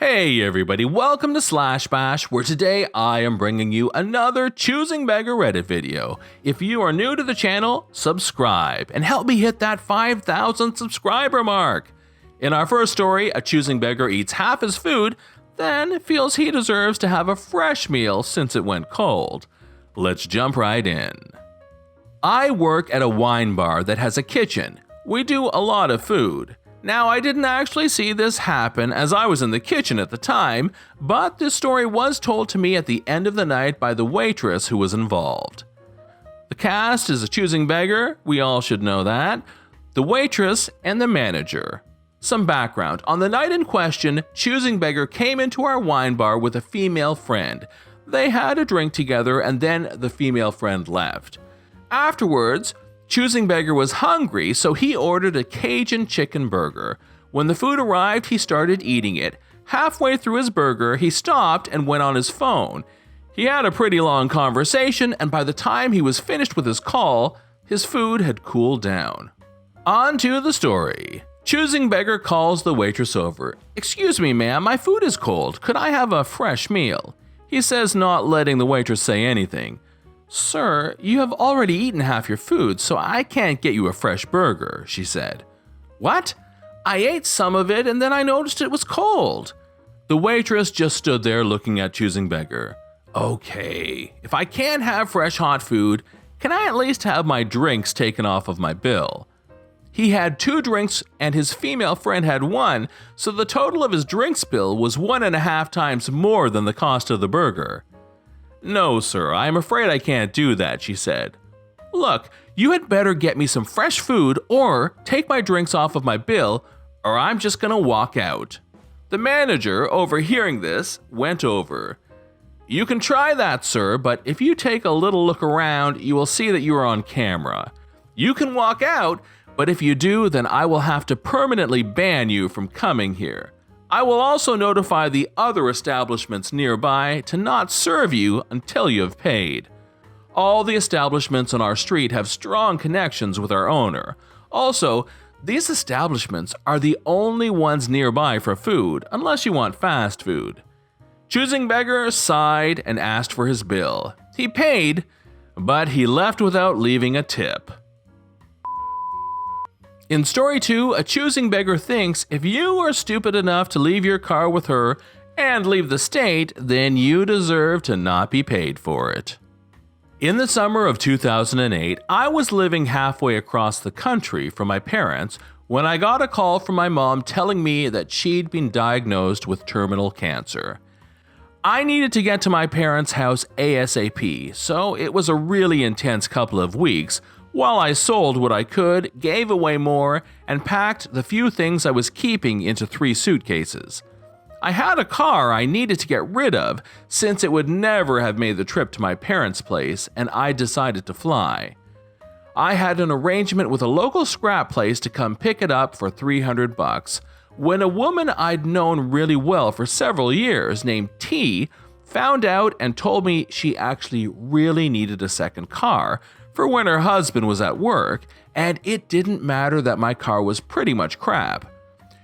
Hey everybody, welcome to Slash Bash, where today I am bringing you another Choosing Beggar Reddit video. If you are new to the channel, subscribe and help me hit that 5,000 subscriber mark. In our first story, a choosing beggar eats half his food, then feels he deserves to have a fresh meal since it went cold. Let's jump right in. I work at a wine bar that has a kitchen. We do a lot of food. Now, I didn't actually see this happen as I was in the kitchen at the time, but this story was told to me at the end of the night by the waitress who was involved. The cast is a choosing beggar, we all should know that, the waitress, and the manager. Some background. On the night in question, Choosing Beggar came into our wine bar with a female friend. They had a drink together and then the female friend left. Afterwards, Choosing Beggar was hungry, so he ordered a Cajun chicken burger. When the food arrived, he started eating it. Halfway through his burger, he stopped and went on his phone. He had a pretty long conversation, and by the time he was finished with his call, his food had cooled down. On to the story. Choosing Beggar calls the waitress over. "Excuse me, ma'am, my food is cold. Could I have a fresh meal?" He says, not letting the waitress say anything. "Sir, you have already eaten half your food, so I can't get you a fresh burger," she said. "What? I ate some of it and then I noticed it was cold." The waitress just stood there looking at Choosing Beggar. "Okay, if I can't have fresh hot food, can I at least have my drinks taken off of my bill?" He had 2 drinks and his female friend had 1, so the total of his drinks bill was 1.5 times more than the cost of the burger. "No, sir, I'm afraid I can't do that," she said. "Look, you had better get me some fresh food or take my drinks off of my bill, or I'm just gonna walk out." The manager, overhearing this, went over. "You can try that, sir, but if you take a little look around, you will see that you are on camera. You can walk out, but if you do, then I will have to permanently ban you from coming here. I will also notify the other establishments nearby to not serve you until you have paid. All the establishments on our street have strong connections with our owner. Also, these establishments are the only ones nearby for food, unless you want fast food." Choosing Beggar sighed and asked for his bill. He paid, but he left without leaving a tip. In story 2, a choosing beggar thinks if you are stupid enough to leave your car with her and leave the state, then you deserve to not be paid for it. In the summer of 2008, I was living halfway across the country from my parents when I got a call from my mom telling me that she'd been diagnosed with terminal cancer. I needed to get to my parents' house ASAP, so it was a really intense couple of weeks while I sold what I could, gave away more, and packed the few things I was keeping into 3 suitcases. I had a car I needed to get rid of since it would never have made the trip to my parents' place, and I decided to fly. I had an arrangement with a local scrap place to come pick it up for $300 when a woman I'd known really well for several years named T found out and told me she actually really needed a second car for when her husband was at work, and it didn't matter that my car was pretty much crap.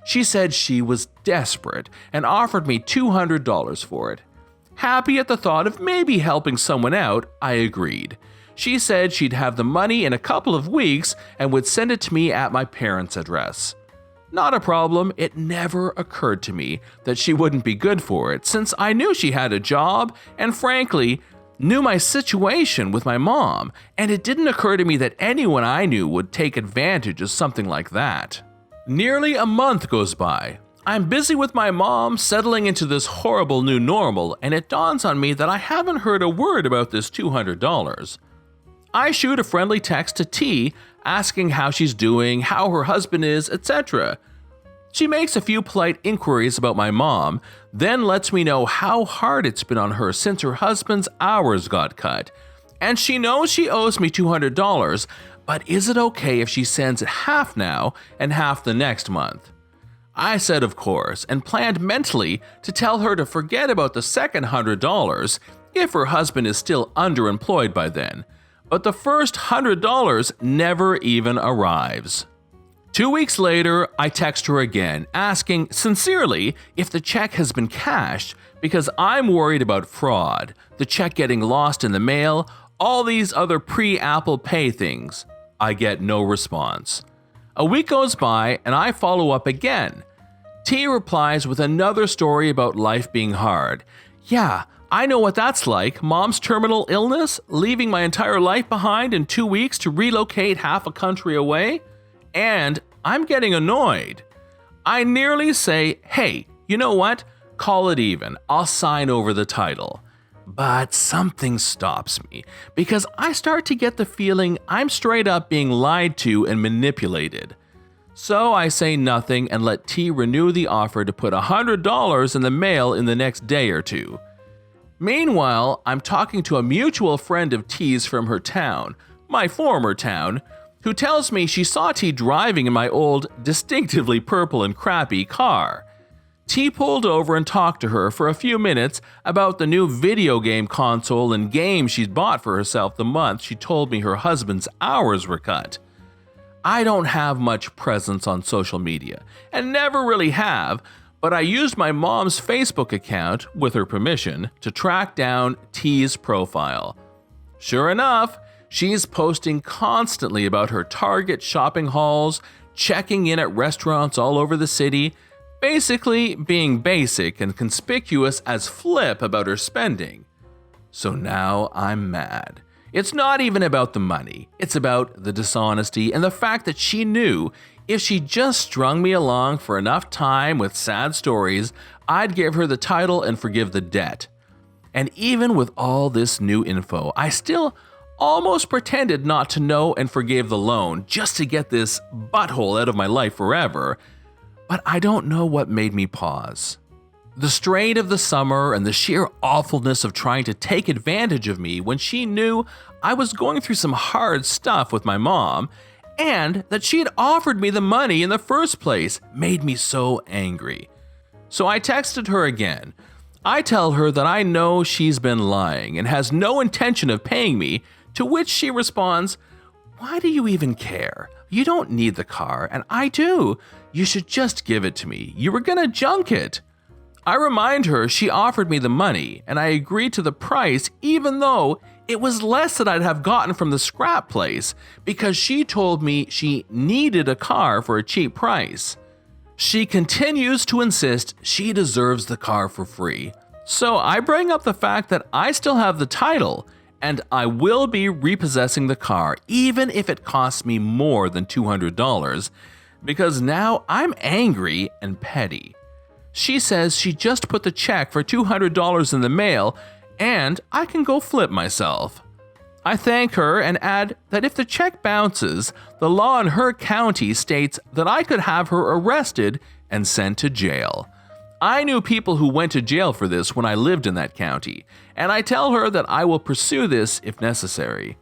She said she was desperate and offered me $200 for it. Happy at the thought of maybe helping someone out, I agreed. She said she'd have the money in a couple of weeks and would send it to me at my parents' address. Not a problem, it never occurred to me that she wouldn't be good for it since I knew she had a job and frankly, knew my situation with my mom, and it didn't occur to me that anyone I knew would take advantage of something like that. Nearly a month goes by. I'm busy with my mom settling into this horrible new normal, and it dawns on me that I haven't heard a word about this $200. I shoot a friendly text to T asking how she's doing, how her husband is, etc. She makes a few polite inquiries about my mom, then lets me know how hard it's been on her since her husband's hours got cut. And she knows she owes me $200, but is it okay if she sends it half now and half the next month? I said of course, and planned mentally to tell her to forget about the second $100 if her husband is still underemployed by then. But the first $100 never even arrives. 2 weeks later, I text her again, asking sincerely if the check has been cashed because I'm worried about fraud, the check getting lost in the mail, all these other pre-Apple Pay things. I get no response. A week goes by and I follow up again. T replies with another story about life being hard. Yeah, I know what that's like. Mom's terminal illness, leaving my entire life behind in 2 weeks to relocate half a country away. And I'm getting annoyed. I nearly say, hey, you know what? Call it even. I'll sign over the title. But something stops me because I start to get the feeling I'm straight up being lied to and manipulated. So I say nothing and let T renew the offer to put $100 in the mail in the next day or two. Meanwhile, I'm talking to a mutual friend of T's from her town, my former town, who tells me she saw T driving in my old, distinctively purple and crappy car. T pulled over and talked to her for a few minutes about the new video game console and games she'd bought for herself the month she told me her husband's hours were cut. I don't have much presence on social media, and never really have, but I used my mom's Facebook account, with her permission, to track down T's profile. Sure enough, she's posting constantly about her Target shopping hauls, checking in at restaurants all over the city, basically being basic and conspicuous as flip about her spending. So now I'm mad. It's not even about the money. It's about the dishonesty and the fact that she knew if she just strung me along for enough time with sad stories, I'd give her the title and forgive the debt. And even with all this new info, I still almost pretended not to know and forgave the loan just to get this butthole out of my life forever. But I don't know what made me pause. The strain of the summer and the sheer awfulness of trying to take advantage of me when she knew I was going through some hard stuff with my mom, and that she had offered me the money in the first place made me so angry. So I texted her again. I tell her that I know she's been lying and has no intention of paying me, to which she responds, "Why do you even care? You don't need the car, and I do. You should just give it to me. You were gonna junk it." I remind her she offered me the money, and I agreed to the price even though it was less than I'd have gotten from the scrap place because she told me she needed a car for a cheap price. She continues to insist she deserves the car for free. So I bring up the fact that I still have the title and I will be repossessing the car even if it costs me more than $200 because now I'm angry and petty. She says she just put the check for $200 in the mail and I can go flip myself. I thank her and add that if the check bounces, the law in her county states that I could have her arrested and sent to jail. I knew people who went to jail for this when I lived in that county, and I tell her that I will pursue this if necessary.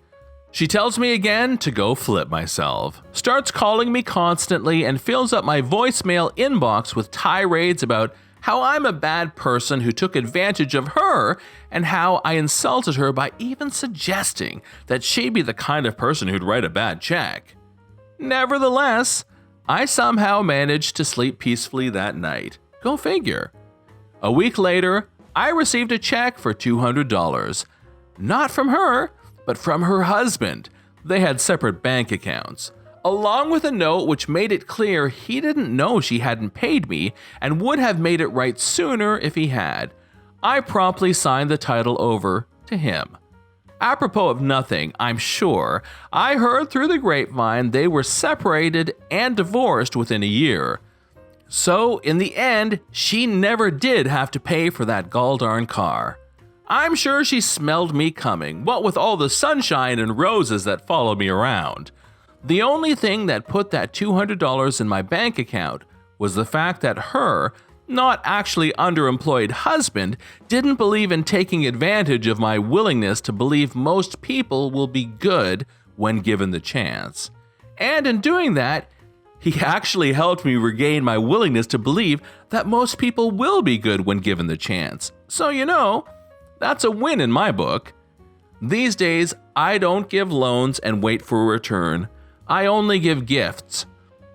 She tells me again to go flip myself, starts calling me constantly, and fills up my voicemail inbox with tirades about how I'm a bad person who took advantage of her and how I insulted her by even suggesting that she be the kind of person who'd write a bad check. Nevertheless, I somehow managed to sleep peacefully that night. Go figure. A week later, I received a check for $200. Not from her, but from her husband. They had separate bank accounts, along with a note which made it clear he didn't know she hadn't paid me and would have made it right sooner if he had. I promptly signed the title over to him. Apropos of nothing, I'm sure, I heard through the grapevine they were separated and divorced within a year. So, in the end, she never did have to pay for that goldarn car. I'm sure she smelled me coming, what with all the sunshine and roses that followed me around. The only thing that put that $200 in my bank account was the fact that her, not actually underemployed husband, didn't believe in taking advantage of my willingness to believe most people will be good when given the chance. And in doing that, he actually helped me regain my willingness to believe that most people will be good when given the chance. So, that's a win in my book. These days, I don't give loans and wait for a return. I only give gifts.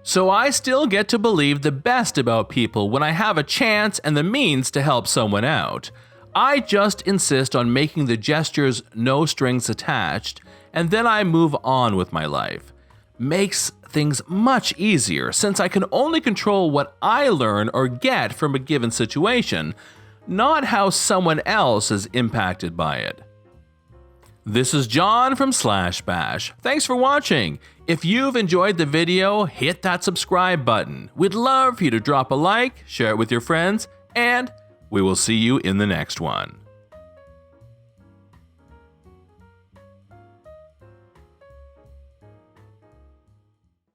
So I still get to believe the best about people when I have a chance and the means to help someone out. I just insist on making the gestures no strings attached, and then I move on with my life. Makes things much easier since I can only control what I learn or get from a given situation, not how someone else is impacted by it. This is John from /bash. Thanks for watching. If you've enjoyed the video, hit that subscribe button. We'd love for you to drop a like, share it with your friends, and we will see you in the next one.